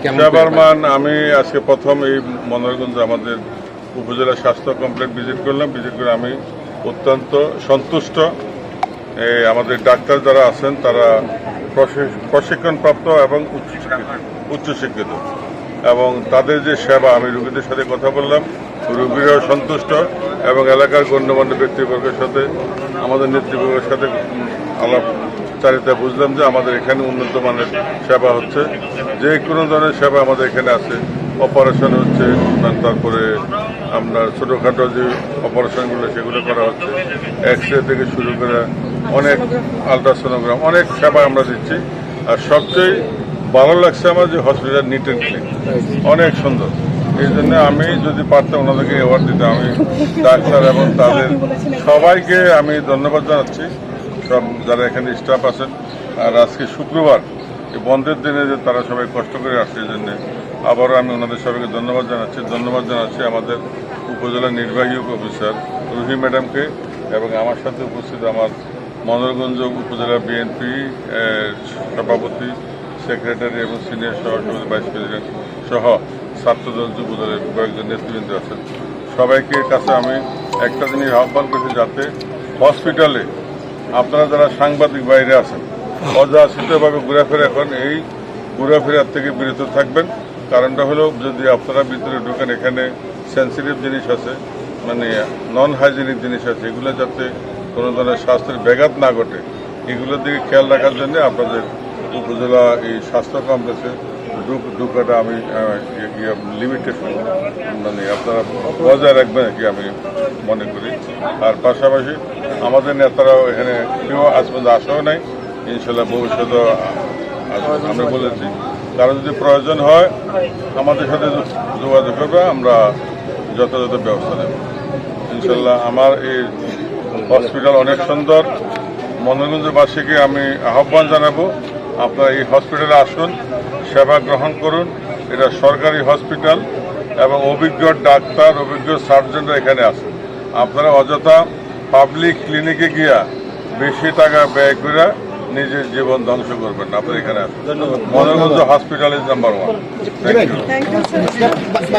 সেবার মান আমি আজকে প্রথম এই মনোহরগঞ্জ আমাদের উপজেলা স্বাস্থ্য কমপ্লেক্স ভিজিট করলাম। ভিজিট করে আমি অত্যন্ত সন্তুষ্ট। আমাদের ডাক্তার যারা আছেন তারা প্রশিক্ষণপ্রাপ্ত এবং উচ্চশিক্ষিত এবং তাদের যে সেবা, আমি রোগীদের সাথে কথা বললাম, রোগীরাও সন্তুষ্ট এবং এলাকার গণ্যমান্য ব্যক্তিবর্গের সাথে আমাদের নেতৃবর্গের সাথে আলাপচারিতায় বুঝলাম যে আমাদের এখানে উন্নত মানের সেবা হচ্ছে। যে কোনো ধরনের সেবা আমাদের এখানে আছে। অপারেশন হচ্ছে, তারপরে আমরা ছোটোখাটো যে অপারেশনগুলো সেগুলো করা হচ্ছে, এক্স রে থেকে শুরু করে অনেক আলট্রাসোনোগ্রাম, অনেক সেবা আমরা দিচ্ছি। আর সবচেয়ে ভালো লাগছে আমার যে হসপিটাল নিট অ্যান্ড ক্লিন, অনেক সুন্দর। এই জন্য আমি যদি পারতাম ওনাদেরকে অ্যাওয়ার্ড দিতে, আমি ডাক্তার এবং তাদের সবাইকে আমি ধন্যবাদ জানাচ্ছি, সব যারা এখানে স্টাফ আছেন। আর আজকে শুক্রবার, এই বন্ধের দিনে যে তারা সবাই কষ্ট করে আসছে, এই জন্যে আবারও আমি ওনাদের সবাইকে ধন্যবাদ জানাচ্ছি আমাদের উপজেলা নির্বাহী অফিসার রুহি ম্যাডামকে এবং আমার সাথে উপস্থিত আমার মনোহরগঞ্জ উপজেলা বিএনপি সভাপতি, সেক্রেটারি এবং সিনিয়র সহসভাপতি, ভাইস প্রেসিডেন্ট সহ ছাত্রদল, যুবদলের কয়েকজন নেতৃবৃন্দ আছেন। সবাইকে কাছে আমি একটা জিনিস আহ্বান করছি, যাতে হসপিটালে আপনারা যারা সাংবাদিক বাইরে আছেন অযাচিতভাবে ঘোরাফেরা করেন, এই ঘোরাফেরার থেকে বিরত থাকবেন। কারণটা হলো, যদি আপনারা ভিতরে ঢুকেন, এখানে সেন্সিটিভ জিনিস আছে, মানে নন হাইজেনিক জিনিস আছে, এগুলো যাতে কোনো ধরনের স্বাস্থ্যের ব্যাঘাত না ঘটে, এগুলোর দিকে খেয়াল রাখার জন্য আপনাদের উপজেলা এই স্বাস্থ্য কমপ্লেক্সে ঢুকাটা আমি লিমিটেশন মানে আপনারা বজায় রাখবেন আর কি আমি মনে করি। আর পাশাপাশি আমাদের নেতারাও এখানে কেউ আজ পর্যন্ত আসাও নাই, ইনশাল্লাহ ভবিষ্যতে আমি বলেছি, কারণ যদি প্রয়োজন হয় আমাদের সাথে যোগাযোগ করবে, আমরা যথাযথ ব্যবস্থা নেব ইনশাল্লাহ। আমার এই হসপিটাল অনেক সুন্দর। মনোহরগঞ্জবাসীকে আমি আহ্বান জানাবো, আপনারা এই হসপিটালে আসুন, সেবা গ্রহণ করুন। এটা সরকারি হসপিটাল এবং অভিজ্ঞ ডাক্তার, অভিজ্ঞ সার্জনরা এখানে আসেন। আপনারা অযথা পাবলিক ক্লিনিকে গিয়া বেশি টাকা ব্যয় করে নিজের জীবন ধ্বংস করবেন না। আপনারা এখানে আসুন। Manoharganj hospital is number 1। Thank you.